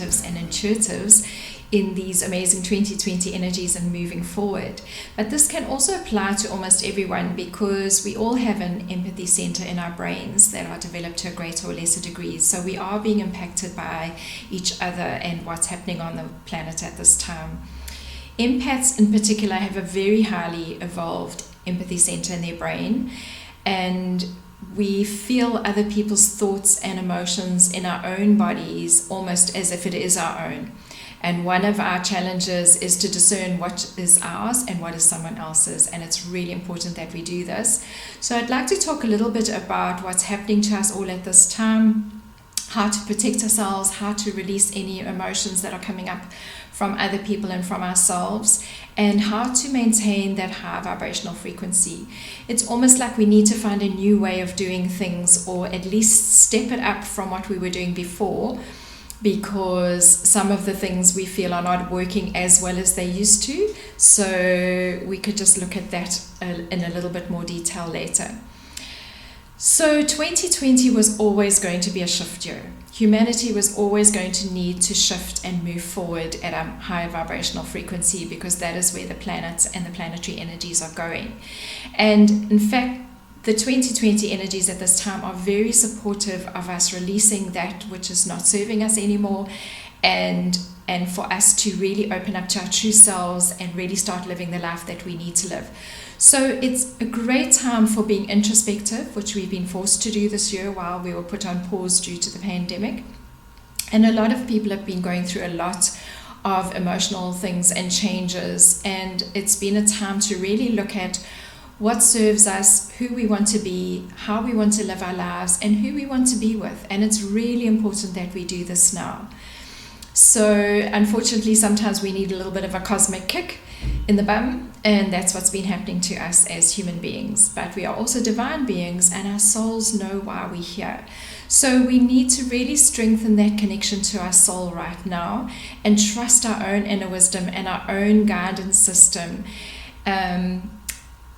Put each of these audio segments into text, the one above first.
intuitives and intuitives in these amazing 2020 energies and moving forward. But this can also apply to almost everyone, because we all have an empathy center in our brains that are developed to a greater or lesser degree. So we are being impacted by each other and what's happening on the planet at this time. Empaths in particular have a very highly evolved empathy center in their brain, and we feel other people's thoughts and emotions in our own bodies almost as if it is our own. And one of our challenges is to discern what is ours and what is someone else's. And it's really important that we do this. So I'd like to talk a little bit about what's happening to us all at this time, how to protect ourselves, how to release any emotions that are coming up from other people and from ourselves, and how to maintain that high vibrational frequency. It's almost like we need to find a new way of doing things, or at least step it up from what we were doing before, because some of the things we feel are not working as well as they used to. So we could just look at that in a little bit more detail later. So 2020 was always going to be a shift year. Humanity was always going to need to shift and move forward at a higher vibrational frequency, because that is where the planets and the planetary energies are going. And in fact, the 2020 energies at this time are very supportive of us releasing that which is not serving us anymore, and for us to really open up to our true selves and really start living the life that we need to live. So it's a great time for being introspective, which we've been forced to do this year while we were put on pause due to the pandemic. And a lot of people have been going through a lot of emotional things and changes, and it's been a time to really look at what serves us, who we want to be, how we want to live our lives, and who we want to be with. And it's really important that we do this now. So unfortunately, sometimes we need a little bit of a cosmic kick in the bum, and that's what's been happening to us as human beings. But we are also divine beings, and our souls know why we're here. So we need to really strengthen that connection to our soul right now, and trust our own inner wisdom and our own guidance system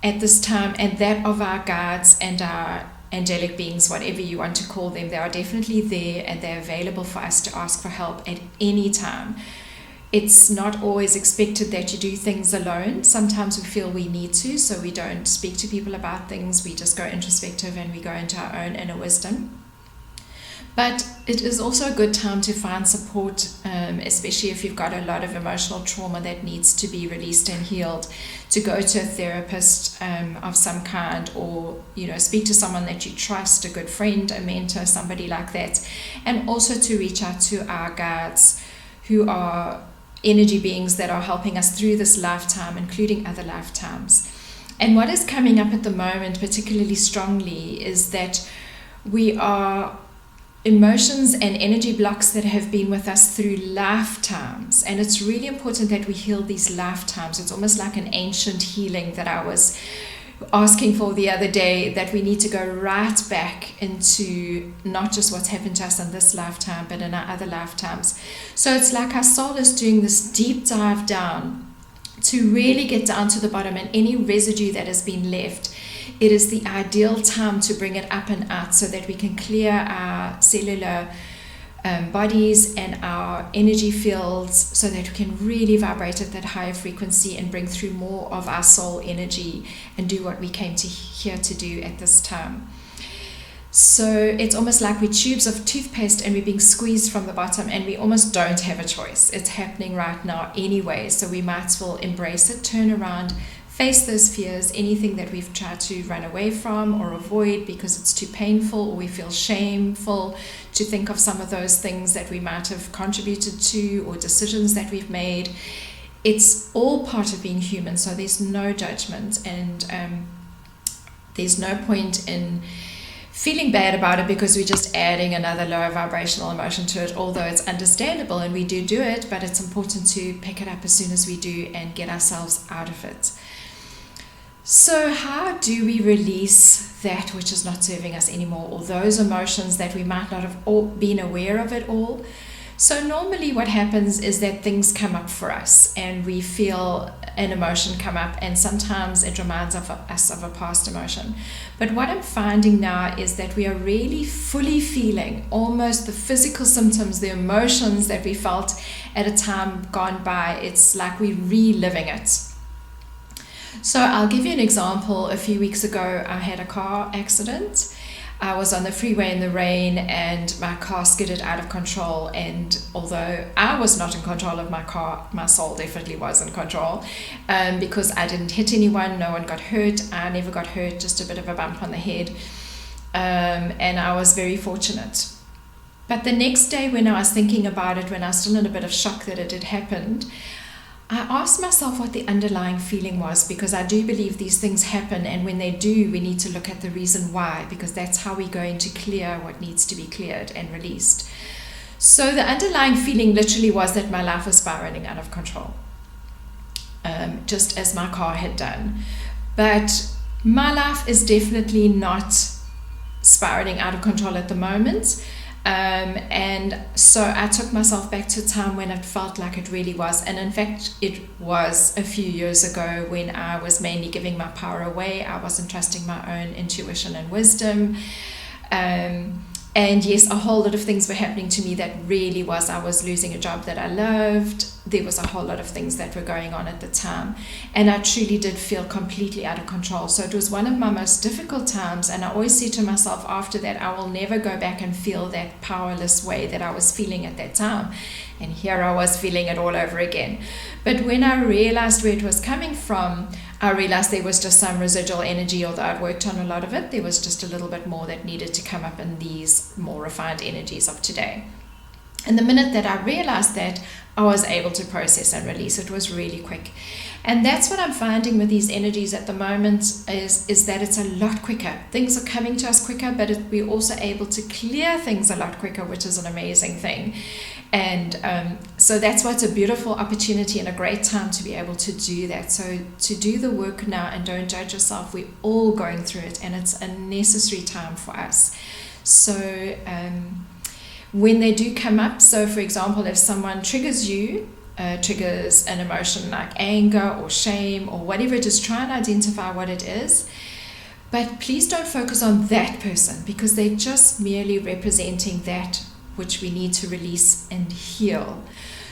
at this time, and that of our guides and our angelic beings, whatever you want to call them. They are definitely there, and they're available for us to ask for help at any time. It's not always expected that you do things alone. Sometimes we feel we need to, so we don't speak to people about things. We just go introspective and we go into our own inner wisdom. But it is also a good time to find support, especially if you've got a lot of emotional trauma that needs to be released and healed, to go to a therapist of some kind, or speak to someone that you trust, a good friend, a mentor, somebody like that. And also to reach out to our guides, who are energy beings that are helping us through this lifetime, including other lifetimes. And what is coming up at the moment particularly strongly is that we are emotions and energy blocks that have been with us through lifetimes, and it's really important that we heal these lifetimes. It's almost like an ancient healing that I was asking for the other day, that we need to go right back into not just what's happened to us in this lifetime, but in our other lifetimes. So it's like our soul is doing this deep dive down to really get down to the bottom, and any residue that has been left, it is the ideal time to bring it up and out, so that we can clear our cellular bodies and our energy fields, so that we can really vibrate at that higher frequency and bring through more of our soul energy and do what we came to here to do at this time. So it's almost like we're tubes of toothpaste and we're being squeezed from the bottom, and we almost don't have a choice. It's happening right now anyway, so we might as well embrace it, turn around, face those fears, anything that we've tried to run away from or avoid because it's too painful, or we feel shameful to think of some of those things that we might have contributed to, or decisions that we've made. It's all part of being human, so there's no judgment, and there's no point in feeling bad about it because we're just adding another lower vibrational emotion to it, although it's understandable and we do it, but it's important to pick it up as soon as we do and get ourselves out of it. So how do we release that which is not serving us anymore, or those emotions that we might not have been aware of at all, So normally what happens is that things come up for us and we feel an emotion come up, and sometimes it reminds us of a past emotion. But what I'm finding now is that we are really fully feeling almost the physical symptoms, the emotions that we felt at a time gone by. It's like we're reliving it. So I'll give you an example. A few weeks ago, I had a car accident. I was on the freeway in the rain and my car skidded out of control, and although I was not in control of my car, my soul definitely was in control, because I didn't hit anyone, no one got hurt, I never got hurt, just a bit of a bump on the head, and I was very fortunate. But the next day when I was thinking about it, when I was still in a bit of shock that it had happened, I asked myself what the underlying feeling was, because I do believe these things happen, and when they do, we need to look at the reason why, because that's how we're going to clear what needs to be cleared and released. So the underlying feeling literally was that my life was spiraling out of control, just as my car had done. But my life is definitely not spiraling out of control at the moment. And so I took myself back to a time when it felt like it really was. And in fact, it was a few years ago when I was mainly giving my power away. I wasn't trusting my own intuition and wisdom. And yes, a whole lot of things were happening to me that really was. I was losing a job that I loved. There was a whole lot of things that were going on at the time. And I truly did feel completely out of control. So it was one of my most difficult times. And I always said to myself after that, I will never go back and feel that powerless way that I was feeling at that time. And here I was feeling it all over again. But when I realized where it was coming from, I realized there was just some residual energy. Although I'd worked on a lot of it, there was just a little bit more that needed to come up in these more refined energies of today. And the minute that I realized that, I was able to process and release. It was really quick. And that's what I'm finding with these energies at the moment is that it's a lot quicker. Things are coming to us quicker, but we're also able to clear things a lot quicker, which is an amazing thing. And so that's why it's a beautiful opportunity and a great time to be able to do that. So to do the work now and don't judge yourself. We're all going through it, and it's a necessary time for us. So when they do come up, so for example, if someone triggers you, triggers an emotion like anger or shame or whatever it is, try and identify what it is. But please don't focus on that person, because they're just merely representing that which we need to release and heal.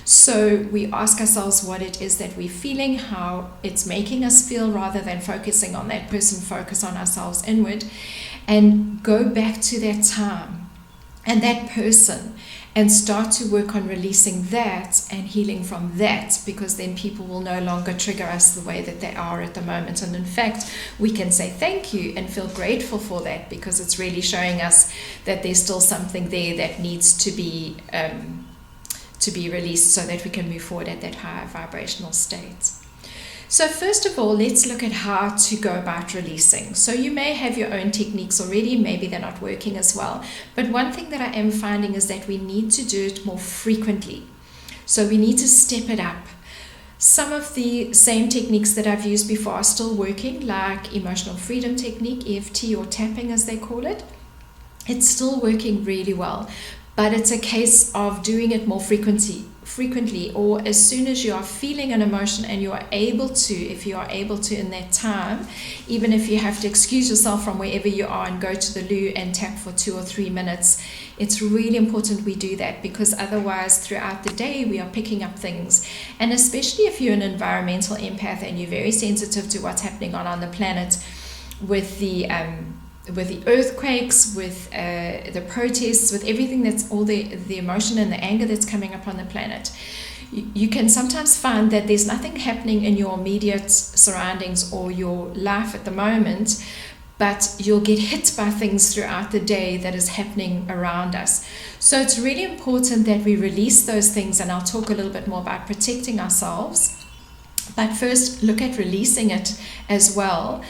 So we ask ourselves what it is that we're feeling, how it's making us feel, rather than focusing on that person, focus on ourselves inward and go back to that time and that person and start to work on releasing that and healing from that, because then people will no longer trigger us the way that they are at the moment. And in fact, we can say thank you and feel grateful for that, because it's really showing us that there's still something there that needs to be released, so that we can move forward at that higher vibrational state. So first of all, let's look at how to go about releasing. So you may have your own techniques already, maybe they're not working as well. But one thing that I am finding is that we need to do it more frequently. So we need to step it up. Some of the same techniques that I've used before are still working, like emotional freedom technique, EFT, or tapping as they call it. It's still working really well. But it's a case of doing it more frequently, or as soon as you are feeling an emotion and you are able to, if you are able to in that time, even if you have to excuse yourself from wherever you are and go to the loo and tap for 2 or 3 minutes, it's really important we do that, because otherwise throughout the day we are picking up things. And especially if you're an environmental empath and you're very sensitive to what's happening on the planet, with the earthquakes, with the protests, with everything that's all the emotion and the anger that's coming up on the planet, you can sometimes find that there's nothing happening in your immediate surroundings or your life at the moment, but you'll get hit by things throughout the day that is happening around us. So it's really important that we release those things, and I'll talk a little bit more about protecting ourselves. But first, look at releasing it as well,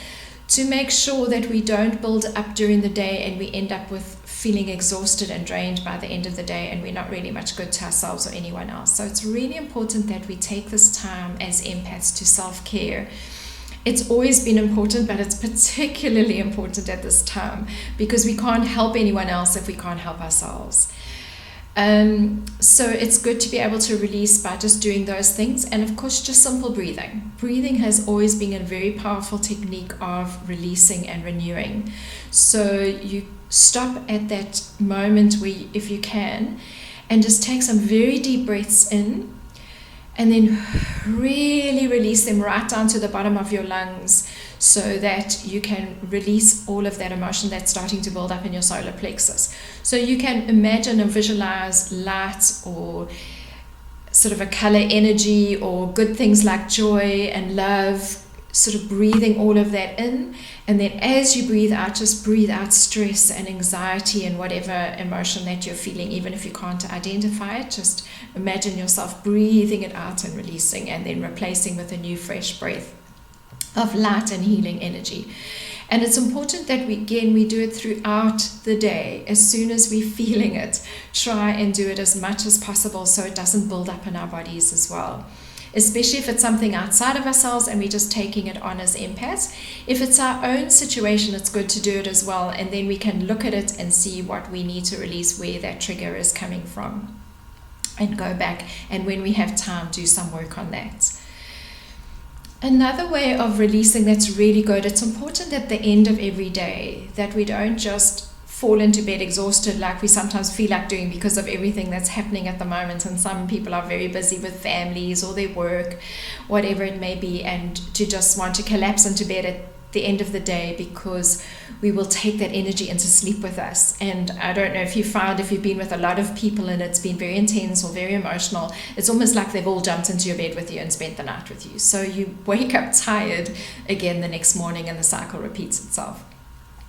to make sure that we don't build up during the day and we end up with feeling exhausted and drained by the end of the day, and we're not really much good to ourselves or anyone else. So it's really important that we take this time as empaths to self-care. It's always been important, but it's particularly important at this time, because we can't help anyone else if we can't help ourselves. So it's good to be able to release by just doing those things. And of course, just simple breathing. Breathing has always been a very powerful technique of releasing and renewing. So you stop at that moment where, if you can, and just take some very deep breaths in, and then really release them right down to the bottom of your lungs, so that you can release all of that emotion that's starting to build up in your solar plexus. So you can imagine or visualize light, or sort of a color energy, or good things like joy and love, sort of breathing all of that in. And then as you breathe out, just breathe out stress and anxiety and whatever emotion that you're feeling. Even if you can't identify it, just imagine yourself breathing it out and releasing, and then replacing with a new fresh breath of light and healing energy. And it's important that we do it throughout the day. As soon as we're feeling it, try and do it as much as possible, so it doesn't build up in our bodies as well. Especially if it's something outside of ourselves and we're just taking it on as empaths. If it's our own situation, it's good to do it as well, and then we can look at it and see what we need to release, where that trigger is coming from, and go back, and when we have time, do some work on that. Another way of releasing that's really good, it's important at the end of every day that we don't just fall into bed exhausted like we sometimes feel like doing because of everything that's happening at the moment. And some people are very busy with families or their work, whatever it may be, and to just want to collapse into bed at the end of the day, because we will take that energy into sleep with us. And I don't know if you found, if you've been with a lot of people and it's been very intense or very emotional, it's almost like they've all jumped into your bed with you and spent the night with you. So you wake up tired again the next morning, and the cycle repeats itself.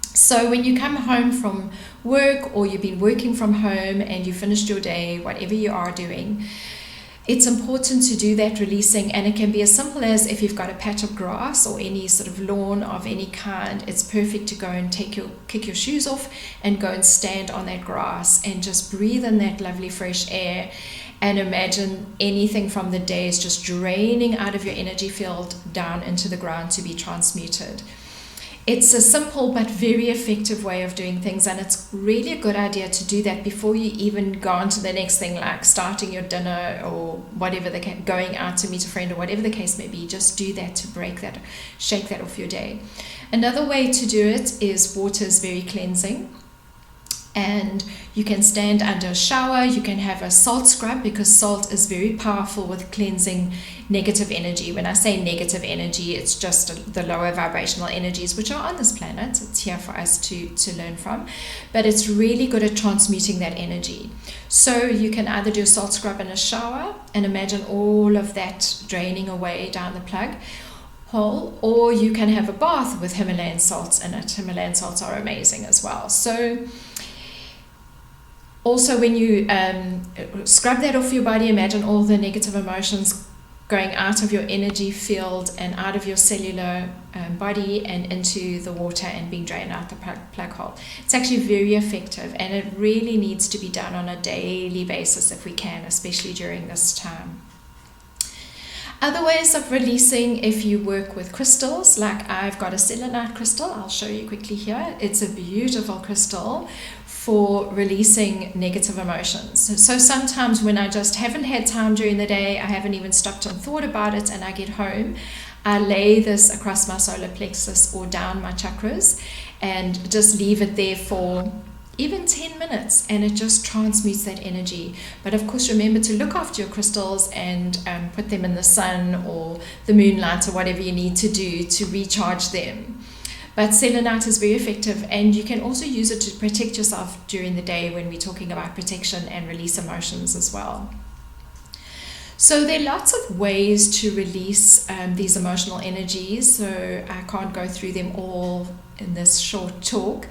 So when you come home from work, or you've been working from home and you finished your day, whatever you are doing, it's important to do that releasing. And it can be as simple as, if you've got a patch of grass or any sort of lawn of any kind, it's perfect to go and kick your shoes off and go and stand on that grass and just breathe in that lovely fresh air, and imagine anything from the day is just draining out of your energy field down into the ground to be transmuted. It's a simple but very effective way of doing things, and it's really a good idea to do that before you even go on to the next thing, like starting your dinner or whatever, going out to meet a friend or whatever the case may be. Just do that to break that, shake that off your day. Another way to do it is, water is very cleansing. And you can stand under a shower, you can have a salt scrub, because salt is very powerful with cleansing negative energy. When I say negative energy, it's just the lower vibrational energies which are on this planet. It's here for us to learn from, but it's really good at transmuting that energy. So you can either do a salt scrub in a shower and imagine all of that draining away down the plug hole, or you can have a bath with Himalayan salts in it. Himalayan salts are amazing as well. So also, when you scrub that off your body, imagine all the negative emotions going out of your energy field and out of your cellular body and into the water and being drained out the plug hole. It's actually very effective, and it really needs to be done on a daily basis if we can, especially during this time. Other ways of releasing, if you work with crystals, like I've got a selenite crystal, I'll show you quickly here. It's a beautiful crystal for releasing negative emotions. So sometimes when I just haven't had time during the day, I haven't even stopped and thought about it, and I get home, I lay this across my solar plexus or down my chakras and just leave it there for even 10 minutes, and it just transmutes that energy. But of course, remember to look after your crystals and put them in the sun or the moonlight or whatever you need to do to recharge them. But selenite is very effective, and you can also use it to protect yourself during the day when we're talking about protection and release emotions as well. So there are lots of ways to release these emotional energies, so I can't go through them all in this short talk,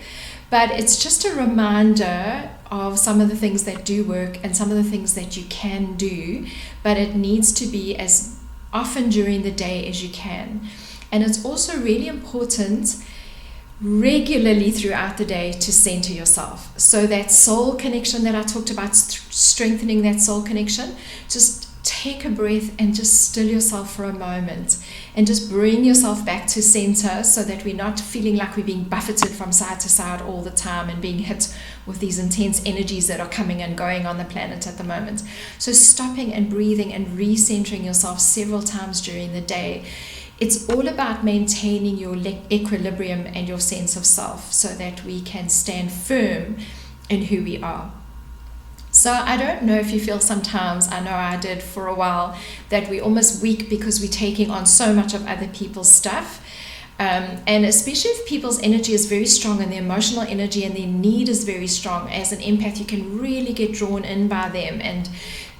but it's just a reminder of some of the things that do work and some of the things that you can do, but it needs to be as often during the day as you can. And it's also really important regularly throughout the day to center yourself. So that soul connection that I talked about, strengthening that soul connection, just take a breath and just still yourself for a moment and just bring yourself back to center so that we're not feeling like we're being buffeted from side to side all the time and being hit with these intense energies that are coming and going on the planet at the moment. So stopping and breathing and recentering yourself several times during the day. It's all about maintaining your equilibrium and your sense of self so that we can stand firm in who we are. So I don't know if you feel sometimes, I know I did for a while, that we're almost weak because we're taking on so much of other people's stuff. And especially if people's energy is very strong and their emotional energy and their need is very strong, as an empath, you can really get drawn in by them, and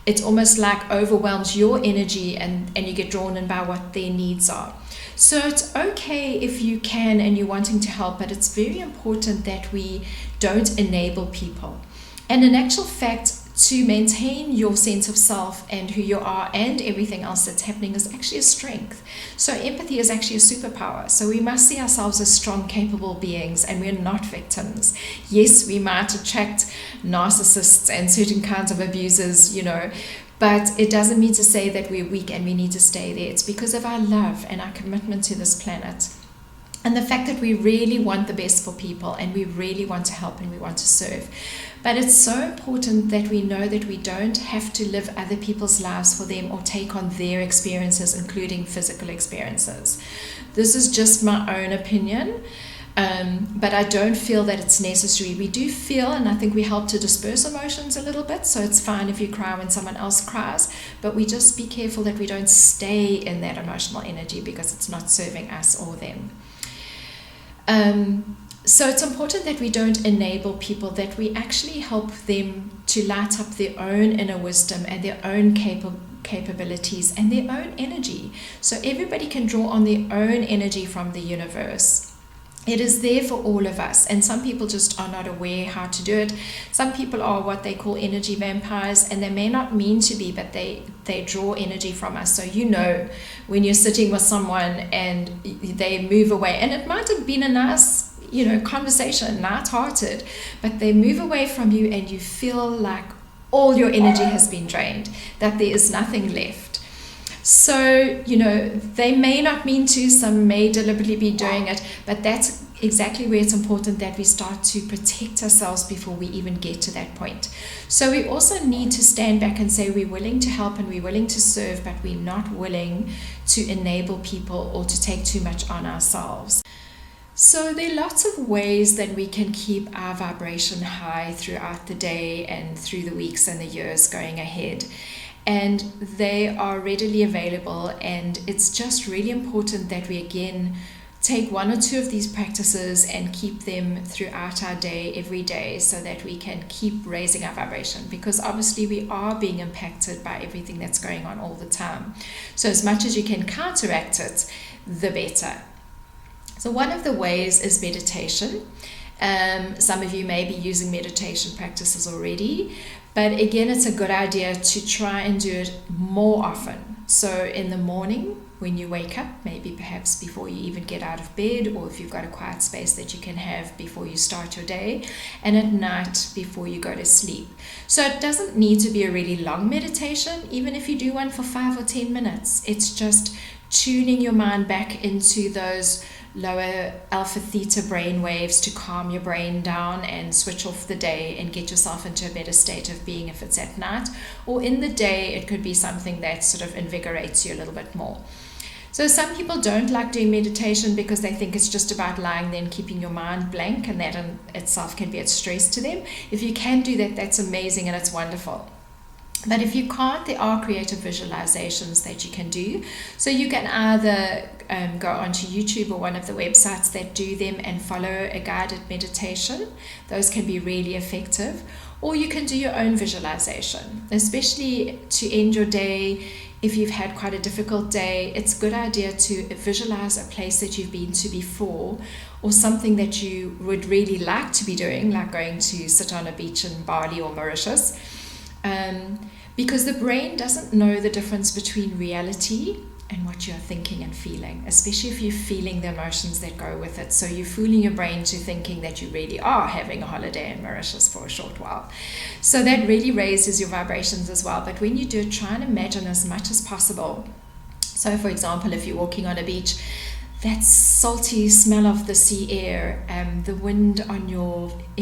it's almost like overwhelms your energy and you get drawn in by what their needs are. So it's okay if you can and you're wanting to help, but it's very important that we don't enable people. And in actual fact, to maintain your sense of self and who you are and everything else that's happening is actually a strength. So empathy is actually a superpower. So we must see ourselves as strong, capable beings, and we're not victims. Yes, we might attract narcissists and certain kinds of abusers, but it doesn't mean to say that we're weak and we need to stay there. It's because of our love and our commitment to this planet. And the fact that we really want the best for people and we really want to help and we want to serve. But it's so important that we know that we don't have to live other people's lives for them or take on their experiences, including physical experiences. This is just my own opinion, but I don't feel that it's necessary. We do feel, and I think we help to disperse emotions a little bit, so it's fine if you cry when someone else cries, but we just be careful that we don't stay in that emotional energy because it's not serving us or them. So it's important that we don't enable people, that we actually help them to light up their own inner wisdom and their own capabilities and their own energy. So everybody can draw on their own energy from the universe. It is there for all of us, and some people just are not aware how to do it. Some people are what they call energy vampires, and they may not mean to be, but they draw energy from us. So when you're sitting with someone and they move away, and it might have been a nice conversation, light-hearted, but they move away from you and you feel like all your energy has been drained, that there is nothing left. So, they may not mean to, some may deliberately be doing it, but that's exactly where it's important that we start to protect ourselves before we even get to that point. So we also need to stand back and say we're willing to help and we're willing to serve, but we're not willing to enable people or to take too much on ourselves. So there are lots of ways that we can keep our vibration high throughout the day and through the weeks and the years going ahead. And they are readily available, and it's just really important that we again take one or two of these practices and keep them throughout our day, every day, so that we can keep raising our vibration, because obviously we are being impacted by everything that's going on all the time. So as much as you can counteract it, the better. So one of the ways is meditation. Some of you may be using meditation practices already, but again, it's a good idea to try and do it more often. So in the morning, when you wake up, maybe perhaps before you even get out of bed, or if you've got a quiet space that you can have before you start your day, and at night before you go to sleep. So it doesn't need to be a really long meditation, even if you do one for 5 or 10 minutes. It's just tuning your mind back into those lower alpha theta brain waves to calm your brain down and switch off the day and get yourself into a better state of being if it's at night. Or in the day, it could be something that sort of invigorates you a little bit more. So some people don't like doing meditation because they think it's just about lying there and keeping your mind blank, and that in itself can be a stress to them. If you can do that, that's amazing and it's wonderful. But if you can't, there are creative visualizations that you can do. So you can either go onto YouTube or one of the websites that do them and follow a guided meditation. Those can be really effective. Or you can do your own visualization, especially to end your day. If you've had quite a difficult day, it's a good idea to visualize a place that you've been to before, or something that you would really like to be doing, like going to sit on a beach in Bali or Mauritius. Because the brain doesn't know the difference between reality and what you're thinking and feeling, especially if you're feeling the emotions that go with it. So you're fooling your brain to thinking that you really are having a holiday in Mauritius for a short while. So that really raises your vibrations as well. But when you do it, try and imagine as much as possible. So for example, if you're walking on a beach, that salty smell of the sea air, the wind in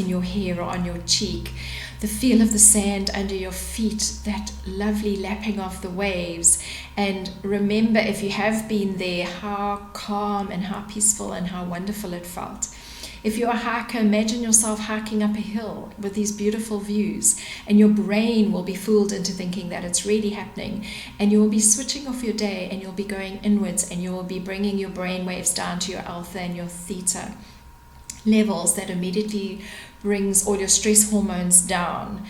your hair or on your cheek, the feel of the sand under your feet, that lovely lapping of the waves. And remember, if you have been there, how calm and how peaceful and how wonderful it felt. If you're a hiker, imagine yourself hiking up a hill with these beautiful views, and your brain will be fooled into thinking that it's really happening, and you will be switching off your day, and you'll be going inwards, and you will be bringing your brain waves down to your alpha and your theta levels. That immediately brings all your stress hormones down,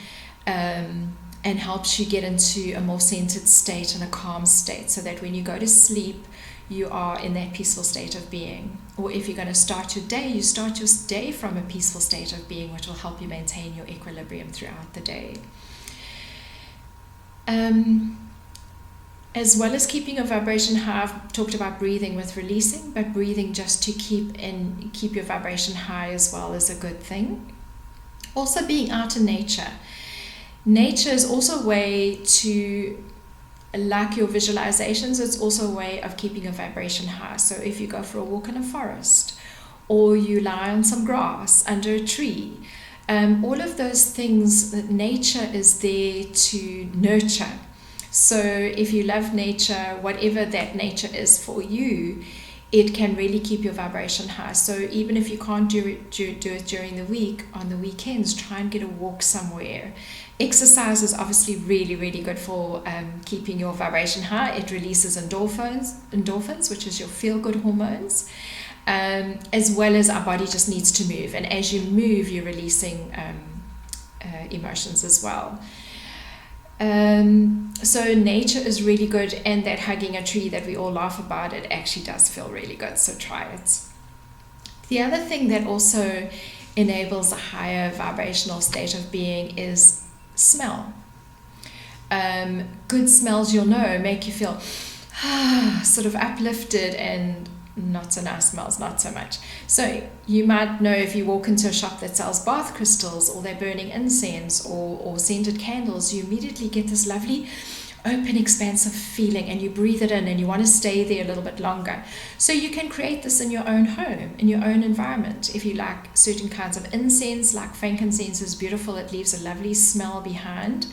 and helps you get into a more centered state and a calm state, so that when you go to sleep, you are in that peaceful state of being. Or if you're going to start your day, you start your day from a peaceful state of being, which will help you maintain your equilibrium throughout the day. As well as keeping your vibration high, I've talked about breathing with releasing, but breathing just to keep your vibration high as well is a good thing. Also being out in nature. Nature is also a way to, like your visualizations, it's also a way of keeping your vibration high. So if you go for a walk in a forest, or you lie on some grass under a tree, all of those things, that nature is there to nurture. So if you love nature, whatever that nature is for you, it can really keep your vibration high. So even if you can't do it during the week, on the weekends, try and get a walk somewhere. Exercise is obviously really, really good for keeping your vibration high. It releases endorphins, which is your feel-good hormones, as well as our body just needs to move. And as you move, you're releasing emotions as well. So nature is really good, and that hugging a tree that we all laugh about, it actually does feel really good, so try it. The other thing that also enables a higher vibrational state of being is smell. Good smells, you'll know, make you feel sort of uplifted, and not so nice smells, not so much. So you might know, if you walk into a shop that sells bath crystals, or they're burning incense or scented candles, you immediately get this lovely open, expansive feeling, and you breathe it in, and you want to stay there a little bit longer. So you can create this in your own home, in your own environment. If you like certain kinds of incense, like frankincense is beautiful, it leaves a lovely smell behind.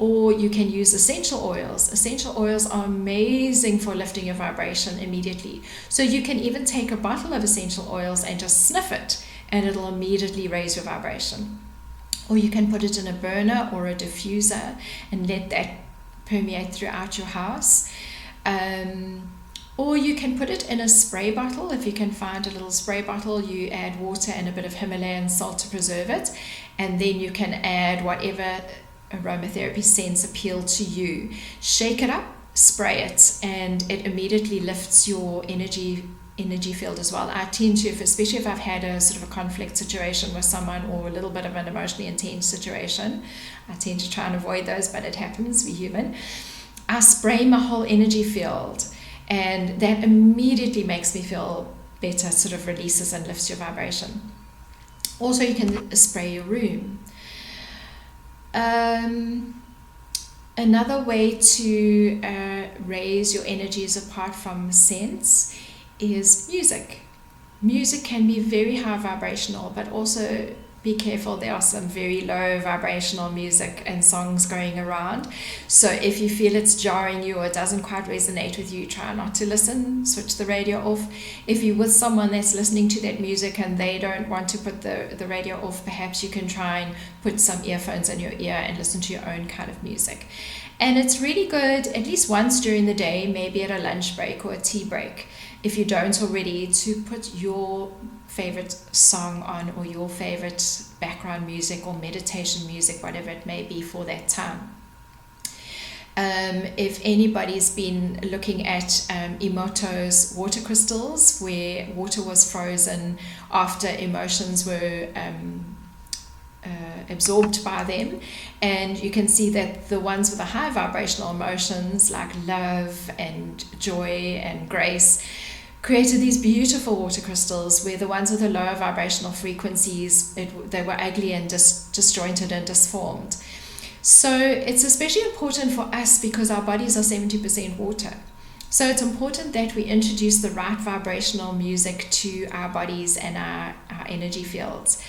Or you can use essential oils. Essential oils are amazing for lifting your vibration immediately. So you can even take a bottle of essential oils and just sniff it, and it'll immediately raise your vibration. Or you can put it in a burner or a diffuser and let that permeate throughout your house. Or you can put it in a spray bottle. If you can find a little spray bottle, you add water and a bit of Himalayan salt to preserve it, and then you can add whatever aromatherapy scents appeal to you. Shake it up, spray it, and it immediately lifts your energy field as well. I tend to, especially if I've had a sort of a conflict situation with someone, or a little bit of an emotionally intense situation, I tend to try and avoid those, but it happens, we're human. I spray my whole energy field, and that immediately makes me feel better, sort of releases and lifts your vibration. Also, you can spray your room. Another way to raise your energies apart from scents is music. Music can be very high vibrational, but also be careful, there are some very low vibrational music and songs going around. So if you feel it's jarring you, or it doesn't quite resonate with you, try not to listen, switch the radio off. If you're with someone that's listening to that music and they don't want to put the radio off, perhaps you can try and put some earphones in your ear and listen to your own kind of music. And it's really good, at least once during the day, maybe at a lunch break or a tea break, if you don't already, to put your favorite song on, or your favorite background music or meditation music, whatever it may be for that time. If anybody's been looking at Emoto's water crystals, where water was frozen after emotions were absorbed by them, and you can see that the ones with the high vibrational emotions like love and joy and grace created these beautiful water crystals, where the ones with the lower vibrational frequencies, they were ugly and disjointed and disformed. So it's especially important for us because our bodies are 70% water. So it's important that we introduce the right vibrational music to our bodies and our energy fields.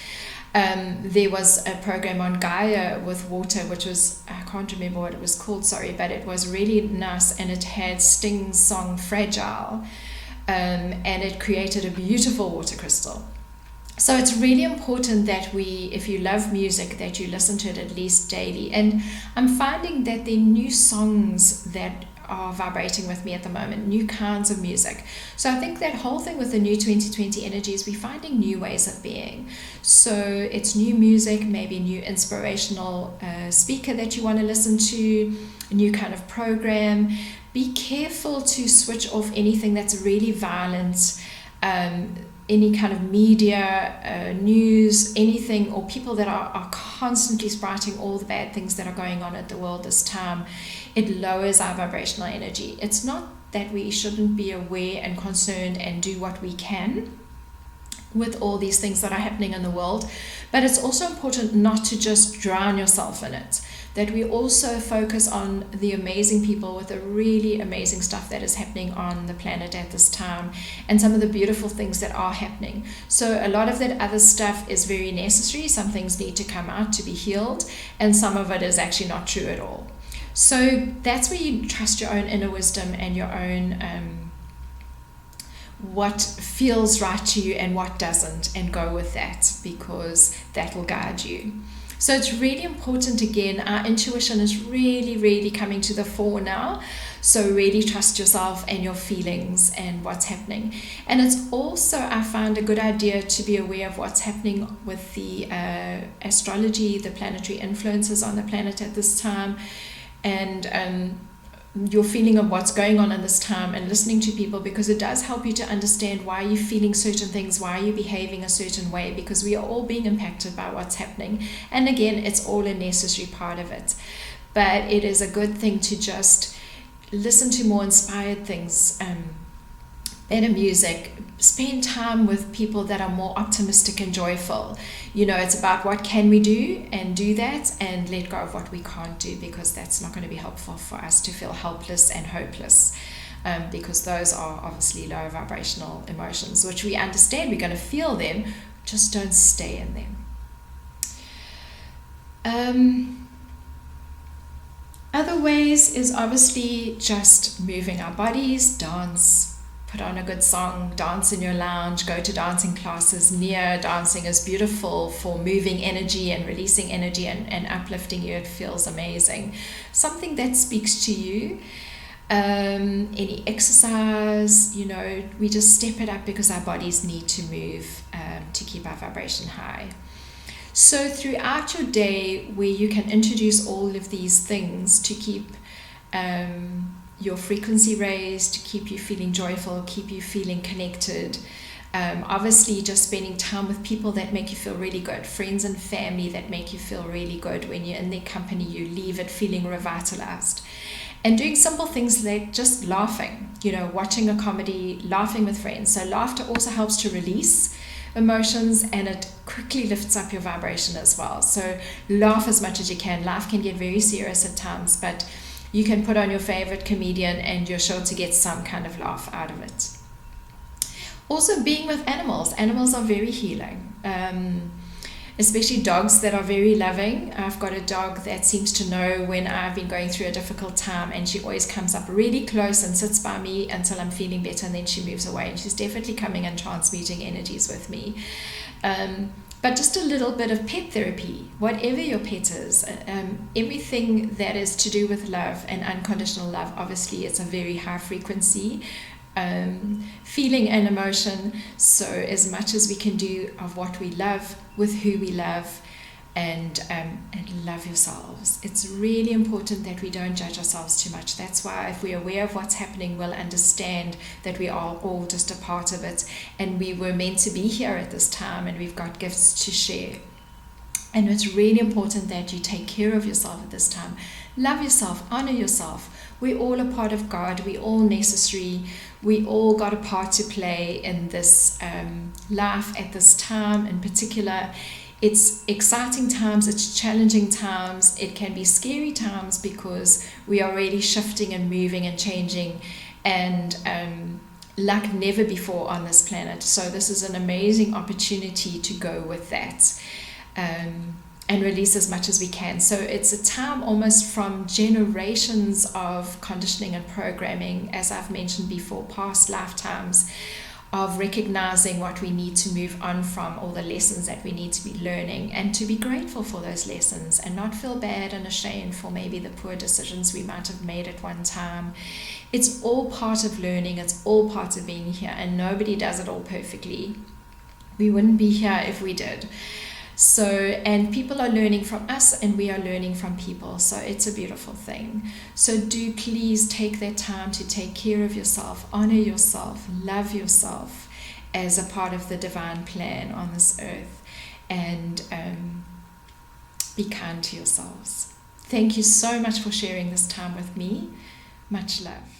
There was a program on Gaia with water, which was, I can't remember what it was called, sorry, but it was really nice, and it had Sting's song Fragile, and it created a beautiful water crystal. So it's really important that if you love music, that you listen to it at least daily. And I'm finding that there are new songs that are vibrating with me at the moment, new kinds of music. So I think that whole thing with the new 2020 energies, we're finding new ways of being. So it's new music, maybe a new inspirational speaker that you want to listen to, a new kind of program. Be careful to switch off anything that's really violent, any kind of media, news, anything, or people that are constantly spouting all the bad things that are going on at the world this time. It lowers our vibrational energy. It's not that we shouldn't be aware and concerned and do what we can with all these things that are happening in the world, but it's also important not to just drown yourself in it, that we also focus on the amazing people with the really amazing stuff that is happening on the planet at this time, and some of the beautiful things that are happening. So a lot of that other stuff is very necessary. Some things need to come out to be healed, and some of it is actually not true at all. So that's where you trust your own inner wisdom and your own what feels right to you and what doesn't, and go with that, because that will guide you. So it's really important, again, our intuition is really, really coming to the fore now. So really trust yourself and your feelings and what's happening. And it's also, I find, a good idea to be aware of what's happening with the astrology, the planetary influences on the planet at this time, and your feeling of what's going on in this time, and listening to people, because it does help you to understand why you're feeling certain things, why you're behaving a certain way, because we are all being impacted by what's happening. And again, it's all a necessary part of it, but it is a good thing to just listen to more inspired things, better music, spend time with people that are more optimistic and joyful. You know, it's about what can we do, and do that, and let go of what we can't do, because that's not going to be helpful for us to feel helpless and hopeless, because those are obviously low vibrational emotions, which we understand we're going to feel them, just don't stay in them. Other ways is obviously just moving our bodies, dance, put on a good song, dance in your lounge, go to dancing classes. Dancing is beautiful for moving energy and releasing energy and uplifting you. It feels amazing. Something that speaks to you. Any exercise, you know, we just step it up because our bodies need to move to keep our vibration high. So throughout your day, where you can introduce all of these things to keep your frequency raised, to keep you feeling joyful, keep you feeling connected. Obviously, just spending time with people that make you feel really good, friends and family that make you feel really good. When you're in their company, you leave it feeling revitalized. And doing simple things like just laughing, you know, watching a comedy, laughing with friends. So laughter also helps to release emotions, and it quickly lifts up your vibration as well. So laugh as much as you can. Life can get very serious at times, but you can put on your favorite comedian and you're sure to get some kind of laugh out of it. Also, being with animals. Animals are very healing, especially dogs that are very loving. I've got a dog that seems to know when I've been going through a difficult time, and she always comes up really close and sits by me until I'm feeling better, and then she moves away, and she's definitely coming and transmuting energies with me. But just a little bit of pet therapy, whatever your pet is, everything that is to do with love and unconditional love, obviously it's a very high frequency feeling and emotion. So as much as we can do of what we love with who we love, and love yourselves. It's really important that we don't judge ourselves too much. That's why if we're aware of what's happening, we'll understand that we are all just a part of it, and we were meant to be here at this time, and we've got gifts to share. And it's really important that you take care of yourself at this time. Love yourself, honor yourself. We're all a part of God. We're all necessary. We all got a part to play in this life at this time in particular. It's exciting times, it's challenging times, it can be scary times because we are really shifting and moving and changing and like never before on this planet. So this is an amazing opportunity to go with that. And release as much as we can. So it's a time almost from generations of conditioning and programming, as I've mentioned before, past lifetimes, of recognizing what we need to move on from, all the lessons that we need to be learning, and to be grateful for those lessons and not feel bad and ashamed for maybe the poor decisions we might have made at one time. It's all part of learning, it's all part of being here, and nobody does it all perfectly. We wouldn't be here if we did. So, and people are learning from us and we are learning from people. So it's a beautiful thing. So do please take that time to take care of yourself, honor yourself, love yourself as a part of the divine plan on this earth, and be kind to yourselves. Thank you so much for sharing this time with me. Much love.